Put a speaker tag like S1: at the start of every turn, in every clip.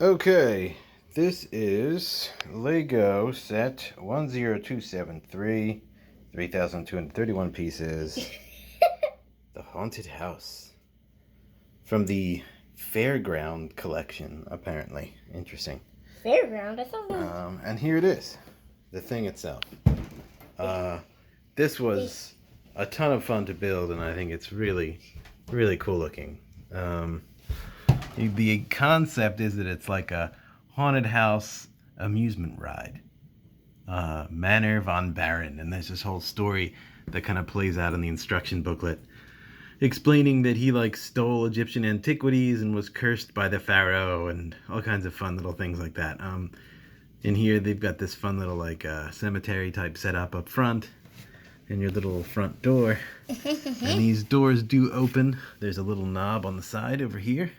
S1: Okay, this is Lego set 10273, 3,231 pieces. The Haunted House. From the Fairground collection, apparently. Interesting.
S2: Fairground? I thought that was...
S1: And here it is. The thing itself. This was a ton of fun to build, and I think it's really, really cool looking. The concept is that it's like a haunted house amusement ride. Manor Von Barron, and there's this whole story that kind of plays out in the instruction booklet, explaining that he stole Egyptian antiquities and was cursed by the pharaoh and all kinds of fun little things like that. In here they've got this fun little cemetery type setup up front and your little front door. And these doors do open. There's a little knob on the side over here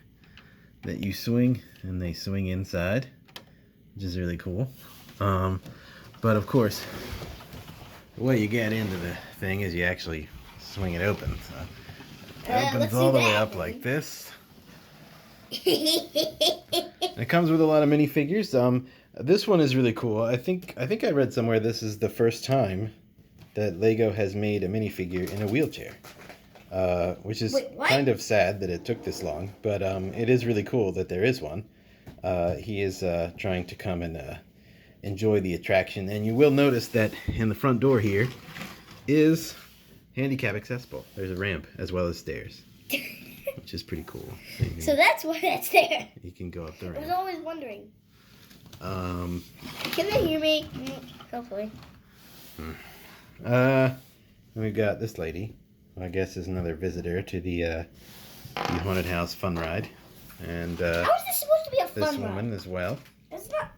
S1: that you swing, and they swing inside, which is really cool. But of course, the way you get into the thing is you actually swing it open. So it opens all the way up like this. It comes with a lot of minifigures. This one is really cool. I think I read somewhere this is the first time that Lego has made a minifigure in a wheelchair. Which is kind of sad that it took this long, but it is really cool that there is one. He is trying to come and enjoy the attraction, and you will notice that in the front door here is handicap accessible. There's a ramp as well as stairs, which is pretty cool.
S2: So that's why that's there.
S1: You can go up the ramp.
S2: I was always wondering. Can they hear me? Hopefully.
S1: We've got this lady. I guess is another visitor to the haunted house fun ride, and
S2: how is this supposed to be a fun ride?
S1: This woman as well.
S2: It's not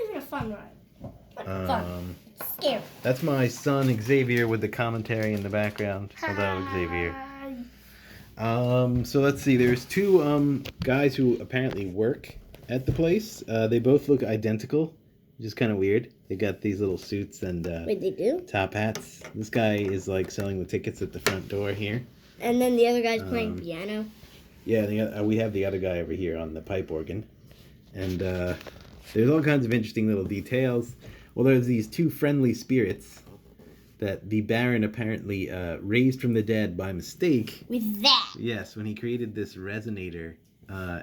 S2: even a fun ride. It's fun. It's scary.
S1: That's my son Xavier with the commentary in the background. Hello, Xavier. So let's see. There's two guys who apparently work at the place. They both look identical, which is kind of weird. They got these little suits and
S2: wait, they do?
S1: Top hats. This guy is selling the tickets at the front door here.
S2: And then the other guy's playing piano.
S1: Yeah, we have the other guy over here on the pipe organ. And there's all kinds of interesting little details. Well, there's these two friendly spirits that the Baron apparently raised from the dead by mistake.
S2: With that?
S1: Yes, when he created this resonator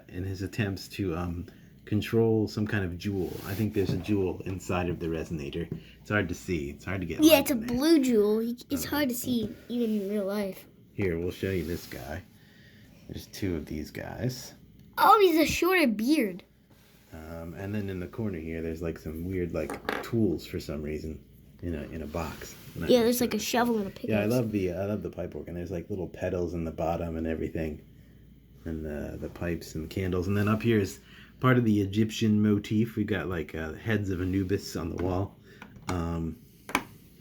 S1: in his attempts to control some kind of jewel. I think there's a jewel inside of the resonator. It's hard to see. It's hard to get.
S2: Yeah, it's a blue jewel. It's hard to see even in real life.
S1: Here, we'll show you this guy. There's two of these guys.
S2: Oh, he's a shorter beard.
S1: And then in the corner here, there's some weird tools for some reason in a box.
S2: Yeah, there's a shovel and a pickaxe.
S1: Yeah, I love the pipe organ. There's little pedals in the bottom and everything, and the pipes and candles. And then up here is part of the Egyptian motif. We've got heads of Anubis on the wall. And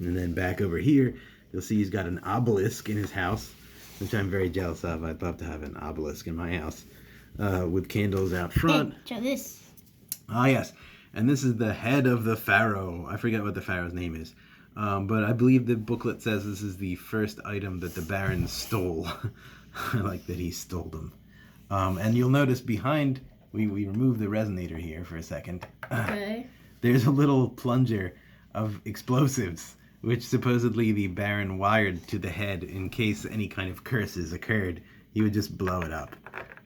S1: then back over here, you'll see he's got an obelisk in his house, which I'm very jealous of. I'd love to have an obelisk in my house with candles out front.
S2: Hey, try this.
S1: Ah, yes. And this is the head of the pharaoh. I forget what the pharaoh's name is. But I believe the booklet says this is the first item that the Baron stole. I like that he stole them. And you'll notice behind... We removed the resonator here for a second.
S2: Okay.
S1: There's a little plunger of explosives, which supposedly the Baron wired to the head in case any kind of curses occurred. He would just blow it up.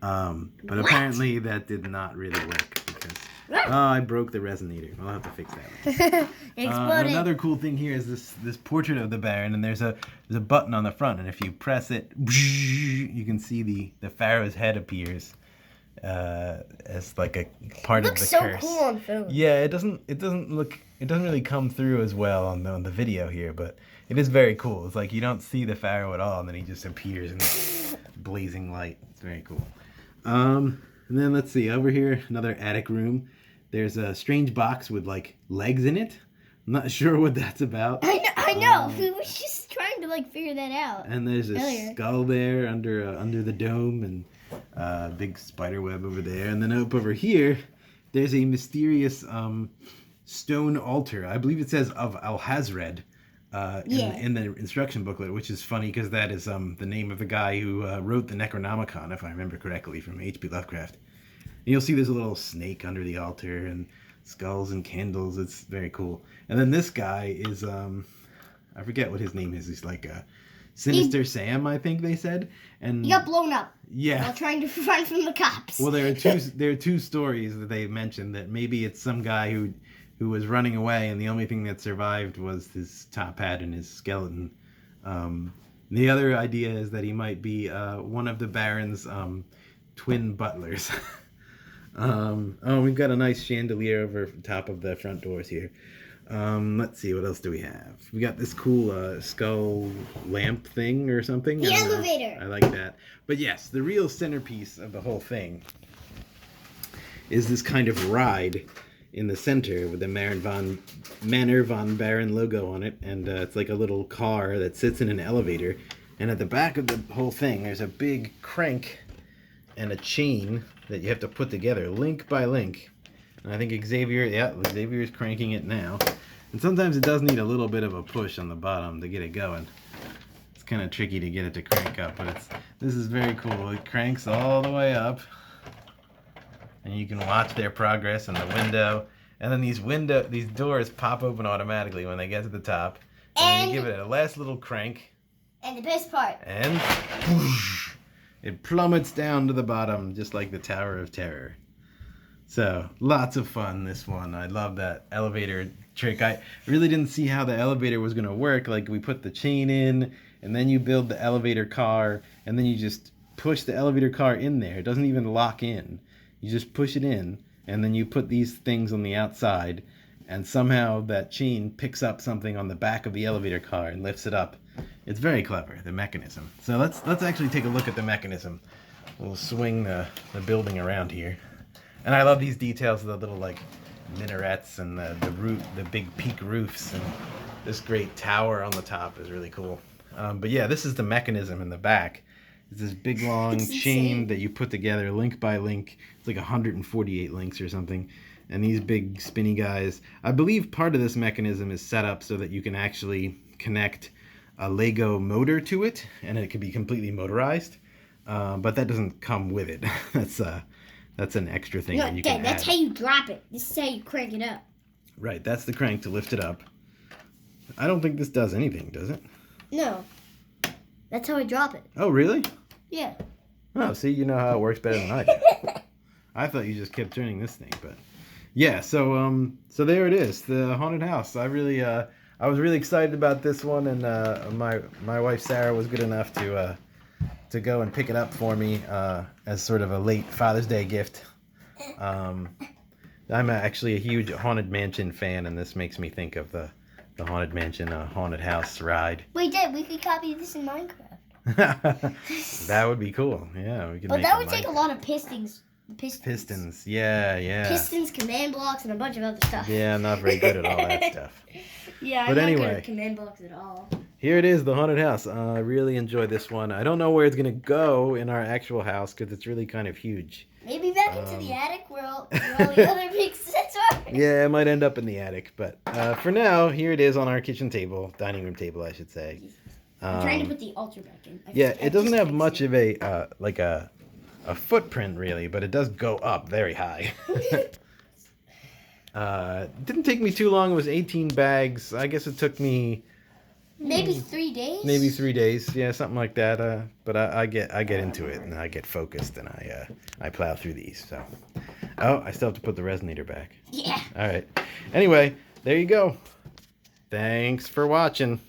S1: But apparently that did not really work because I broke the resonator. I'll have to fix that. Another cool thing here is this portrait of the Baron, and there's a button on the front, and if you press it, you can see the pharaoh's head appears. As a part of the curse. It looks so cool on film. Yeah, it doesn't really come through as well on the video here, but it is very cool. It's you don't see the pharaoh at all, and then he just appears in this blazing light. It's very cool. And then let's see, over here, another attic room. There's a strange box with legs in it. I'm not sure what that's about.
S2: I know. We were just trying to figure that out.
S1: And there's a skull there under the dome, and big spider web over there. And then up over here, there's a mysterious stone altar. I believe it says of Alhazred in the instruction booklet, which is funny because that is the name of the guy who wrote the Necronomicon, if I remember correctly, from H.P. Lovecraft. you'll see there's a little snake under the altar and skulls and candles. It's very cool. And then this guy is I forget what his name is. He's like a Sinister Sam, I think they said. And
S2: He got blown up
S1: yeah.
S2: while trying to run from the cops.
S1: Well, there are two stories that they mentioned that maybe it's some guy who was running away, and the only thing that survived was his top hat and his skeleton. The other idea is that he might be one of the Baron's twin butlers. Oh, we've got a nice chandelier over top of the front doors here. Let's see, what else do we have? We got this cool skull lamp thing or something.
S2: The elevator.
S1: I like that. But yes, the real centerpiece of the whole thing is this kind of ride in the center with the Manor Von Barron logo on it, and it's like a little car that sits in an elevator. And at the back of the whole thing, there's a big crank and a chain that you have to put together, link by link. And I think Xavier's cranking it now. And sometimes it does need a little bit of a push on the bottom to get it going. It's kind of tricky to get it to crank up, but this is very cool. It cranks all the way up. And you can watch their progress in the window. And then these doors pop open automatically when they get to the top. And then you give it a last little crank.
S2: And the best part.
S1: And whoosh, it plummets down to the bottom, just like the Tower of Terror. So, lots of fun, this one. I love that elevator trick. I really didn't see how the elevator was going to work. Like, we put the chain in, and then you build the elevator car, and then you just push the elevator car in there. It doesn't even lock in. You just push it in, and then you put these things on the outside, and somehow that chain picks up something on the back of the elevator car and lifts it up. It's very clever, the mechanism. So let's actually take a look at the mechanism. We'll swing the building around here. And I love these details of the little like minarets and the big peak roofs, and this great tower on the top is really cool. But yeah, this is the mechanism in the back. It's this big long chain that you put together link by link. It's like 148 links or something. And these big spinny guys. I believe part of this mechanism is set up so that you can actually connect a Lego motor to it, and it can be completely motorized. But that doesn't come with it. That's an extra thing that you can add.
S2: That's how you drop it. This is how you crank it up.
S1: Right, that's the crank to lift it up. I don't think this does anything, does it?
S2: No. That's how I drop it.
S1: Oh, really?
S2: Yeah.
S1: Oh, see, you know how it works better than I do. I thought you just kept turning this thing, but yeah. So there it is, the haunted house. I was really excited about this one, and my wife Sarah was good enough to go and pick it up for me as sort of a late Father's Day gift. I'm actually a huge Haunted Mansion fan, and this makes me think of the Haunted Mansion haunted house ride.
S2: Wait, Dad, we could copy this in Minecraft.
S1: That would be cool. Yeah, we could.
S2: But that would take a lot of pistons.
S1: Pistons. Yeah.
S2: Pistons, command blocks, and a bunch of other stuff.
S1: Yeah, I'm not very good at all that stuff.
S2: Yeah,
S1: But
S2: I'm
S1: anyway,
S2: not good at command blocks at all.
S1: Here it is, the haunted house. I really enjoyed this one. I don't know where it's going to go in our actual house because it's really kind of huge.
S2: Maybe back into the attic where all the other big sets are.
S1: Yeah, it might end up in the attic. But for now, here it is on our kitchen table, dining room table, I should say.
S2: I'm trying to put the altar back in.
S1: It doesn't have much of a footprint, really, but it does go up very high. It didn't take me too long. It was 18 bags. I guess it took me...
S2: Maybe 3 days?
S1: Maybe 3 days, yeah, something like that. But I get into it, and I get focused, and I plow through these. So, I still have to put the resonator back.
S2: Yeah.
S1: All right. Anyway, there you go. Thanks for watching.